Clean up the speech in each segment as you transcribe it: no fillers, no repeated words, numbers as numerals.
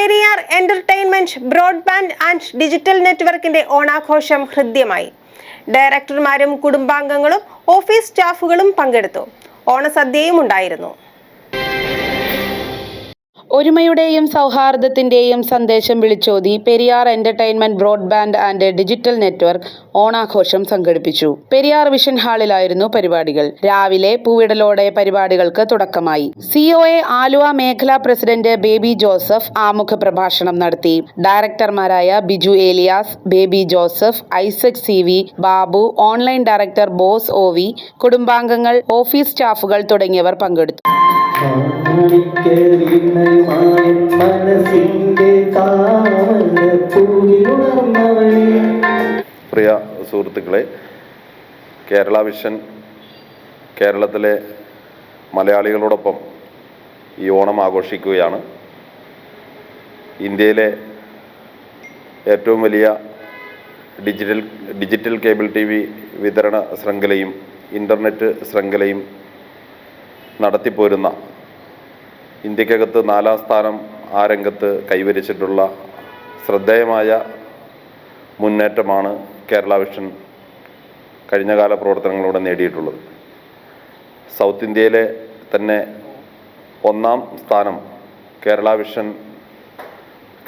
Periyar entertainment broadband and digital നെറ്റ്വർക്കിന്റെ ഓണാഘോഷം ഹൃദ്യമായി. ഡയറക്ടർമാരും കുടുംബാംഗങ്ങളും ഓഫീസ് സ്റ്റാഫുകളും പങ്കെടുത്തു. ഓണസദ്യയും ഉണ്ടായിരുന്നു. ഒരുമയുടെയും സൗഹാർദ്ദത്തിന്റെയും സന്ദേശം വിളിച്ചോതി Periyar entertainment broadband and digital network ഓണാഘോഷം സംഘടിപ്പിച്ചു. പെരിയാർ വിഷൻ ഹാളിലായിരുന്നു പരിപാടികൾ. രാവിലെ പൂവിടലോടെ പരിപാടികൾക്ക് തുടക്കമായി. COA ആലുവ മേഖലാ പ്രസിഡന്റ് ബേബി ജോസഫ് ആമുഖ പ്രഭാഷണം നടത്തി. ഡയറക്ടർമാരായ Biju Elias, Baby Joseph, Isaac CV, Babu, online director Bose OV, കുടുംബാംഗങ്ങൾ, ഓഫീസ് സ്റ്റാഫുകൾ തുടങ്ങിയവർ പങ്കെടുത്തു. പ്രിയ സുഹൃത്തുക്കളെ, കേരള വിഷൻ കേരളത്തിലെ മലയാളികളോടൊപ്പം ഈ ഓണം ആഘോഷിക്കുകയാണ്. ഇന്ത്യയിലെ ഏറ്റവും വലിയ ഡിജിറ്റൽ കേബിൾ TV വിതരണ ശൃംഖലയും ഇൻ്റർനെറ്റ് ശൃംഖലയും നടത്തിപ്പോരുന്ന, ഇന്ത്യക്കകത്ത് 4ാം സ്ഥാനം ആ രംഗത്ത് കൈവരിച്ചിട്ടുള്ള ശ്രദ്ധേയമായ മുന്നേറ്റമാണ് കേരള വിഷൻ കഴിഞ്ഞകാല പ്രവർത്തനങ്ങളിലൂടെ നേടിയിട്ടുള്ളത്. സൗത്ത് ഇന്ത്യയിലെ തന്നെ 1ാം സ്ഥാനം കേരള വിഷൻ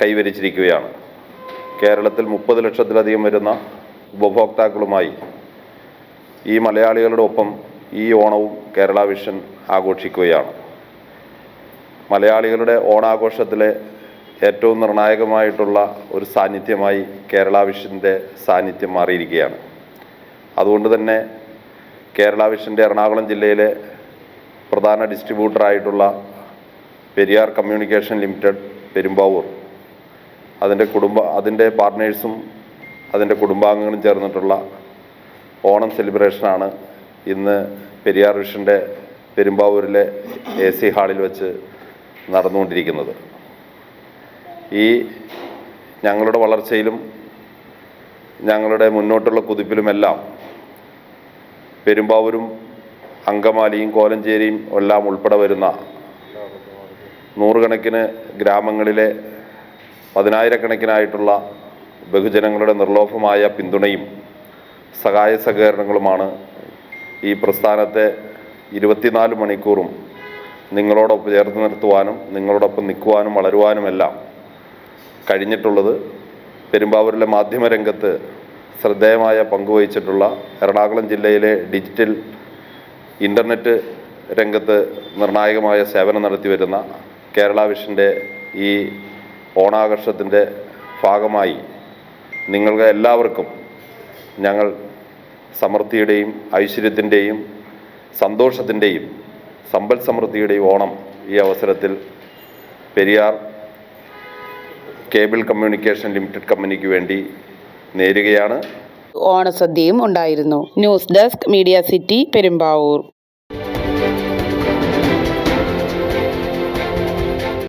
കൈവരിച്ചിരിക്കുകയാണ്. കേരളത്തിൽ 30 ലക്ഷത്തിലധികം വരുന്ന ഉപഭോക്താക്കളുമായി ഈ മലയാളികളുടെ ഒപ്പം ഈ ഓണവും കേരള വിഷൻ ആഘോഷിക്കുകയാണ്. മലയാളികളുടെ ഓണാഘോഷത്തിലെ ഏറ്റവും നിർണായകമായിട്ടുള്ള ഒരു സാന്നിധ്യമായി കേരള വിഷൻ്റെ സാന്നിധ്യം മാറിയിരിക്കുകയാണ്. അതുകൊണ്ട് തന്നെ കേരള വിഷൻ്റെ എറണാകുളം ജില്ലയിലെ പ്രധാന ഡിസ്ട്രിബ്യൂട്ടറായിട്ടുള്ള പെരിയാർ കമ്മ്യൂണിക്കേഷൻ ലിമിറ്റഡ് പെരുമ്പാവൂർ, അതിൻ്റെ പാർട്ട്നേഴ്സും അതിൻ്റെ കുടുംബാംഗങ്ങളും ചേർന്നിട്ടുള്ള ഓണം സെലിബ്രേഷനാണ് ഇന്ന് പെരിയാർ വിഷൻ്റെ പെരുമ്പാവൂരിലെ AC ഹാളിൽ വെച്ച് നടന്നുകൊണ്ടിരിക്കുന്നത്. ഈ ഞങ്ങളുടെ വളർച്ചയിലും ഞങ്ങളുടെ മുന്നോട്ടുള്ള കുതിപ്പിലുമെല്ലാം പെരുമ്പാവൂരും അങ്കമാലിയും കോലഞ്ചേരിയും എല്ലാം ഉൾപ്പെടെ വരുന്ന നൂറുകണക്കിന് ഗ്രാമങ്ങളിലെ 10,000-കണക്കിനായിട്ടുള്ള ബഹുജനങ്ങളുടെ നിർലോഭമായ പിന്തുണയും സഹായ സഹകരണങ്ങളുമാണ് ഈ പ്രസ്ഥാനത്തെ 24 മണിക്കൂറും നിങ്ങളോടൊപ്പം ചേർത്ത് നിർത്തുവാനും നിങ്ങളോടൊപ്പം നിൽക്കുവാനും വളരുവാനുമെല്ലാം കഴിഞ്ഞിട്ടുള്ളത്. പെരുമ്പാവൂരിലെ മാധ്യമരംഗത്ത് ശ്രദ്ധേയമായ പങ്കുവഹിച്ചിട്ടുള്ള, എറണാകുളം ജില്ലയിലെ ഡിജിറ്റൽ ഇൻ്റർനെറ്റ് രംഗത്ത് നിർണായകമായ സേവനം നടത്തി വരുന്ന കേരള വിഷൻ്റെ ഈ ഓണാഘോഷത്തിൻ്റെ ഭാഗമായി നിങ്ങൾക്ക് എല്ലാവർക്കും ഞങ്ങൾ സമൃദ്ധിയുടെയും ഐശ്വര്യത്തിൻ്റെയും സന്തോഷത്തിൻ്റെയും സമ്പൽ സമൃദ്ധിയുടെയും ഓണം ഈ അവസരത്തിൽ പെരിയാർ കേബിൾ കമ്മ്യൂണിക്കേഷൻ ലിമിറ്റഡ് കമ്പനിക്ക് വേണ്ടി നേരുകയാണ്. ഓണസദ്യയും ഉണ്ടായിരുന്നു. News desk, media city, Perumbavoor.